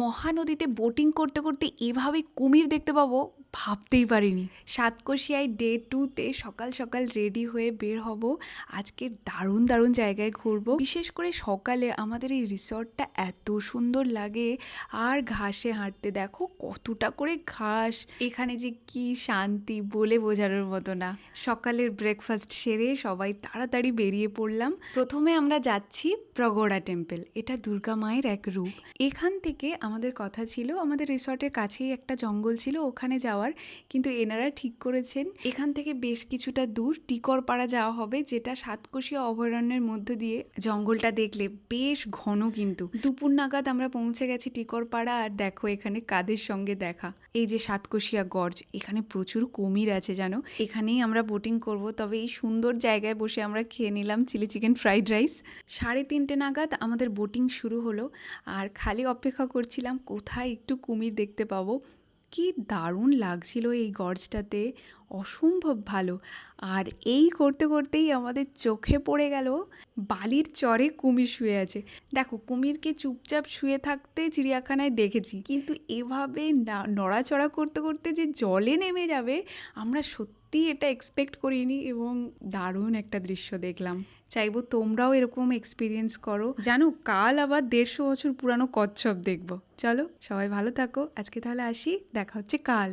মহানদীতে boating করতে করতে এভাবে কুমির দেখতে পাবো ভাবতেই পারিনি। সাতকোশিয়ায় ডে 2-তে সকাল সকাল রেডি হয়ে বের হব। আজকে দারুণ দারুণ জায়গায় ঘুরবো। বিশেষ করে সকালে আমাদের এই রিসর্টটা এত সুন্দর লাগে। আর ঘাসে হাঁটতে দেখো কতটা করে ঘাস, এখানে যে কি শান্তি বলে বোঝানোর মতো না। সকালের ব্রেকফাস্ট সেরে সবাই তাড়াতাড়ি বেরিয়ে পড়লাম। প্রথমে আমরা যাচ্ছি প্রগোড়া টেম্পল। এটা দুর্গা মায়ের এক রূপ। এখান থেকে আমাদের কথা ছিল, আমাদের রিসর্টের কাছেই একটা জঙ্গল ছিল, ওখানে যাওয়ার। কিন্তু এনারা ঠিক করেছেন এখান থেকে বেশ কিছুটা দূর টিকরপাড়া যাওয়া হবে, যেটা সাতকোশিয়া অভয়ারণ্যের মধ্য দিয়ে। জঙ্গলটা দেখলে বেশ ঘন, কিন্তু দুপুর নাগাদ আমরা পৌঁছে গেছি টিকরপাড়া। আর দেখো এখানে কাদের সঙ্গে দেখা, এই যে সাতকোশিয়া গর্জ। এখানে প্রচুর কুমির আছে জানো। এখানেই আমরা বোটিং করব। তবে এই সুন্দর জায়গায় বসে আমরা খেয়ে নিলাম চিলি চিকেন ফ্রাইড রাইস। 3:30 নাগাদ আমাদের বোটিং শুরু হলো। আর খালি অপেক্ষা করছিলাম কোথায় একটু কুমির দেখতে পাবো। কি দারুণ লাগছিল এই গর্জটাতে, অসম্ভব ভালো। আর এই করতে করতেই আমাদের চোখে পড়ে গেল বালির চরে কুমির শুয়ে আছে। দেখো, কুমিরকে চুপচাপ শুয়ে থাকতে চিড়িয়াখানায় দেখেছি, কিন্তু এভাবে নড়াচড়া করতে করতে যে জলে নেমে যাবে আমরা সত্যি এটা এক্সপেক্ট করিনি। এবং দারুণ একটা দৃশ্য দেখলাম। চাইবো তোমরাও এরকম এক্সপিরিয়েন্স করো। জানো, কাল আবার 150 বছর পুরানো কচ্ছপ দেখবো। চলো সবাই ভালো থাকো, আজকে তাহলে আসি, দেখা হচ্ছে কাল।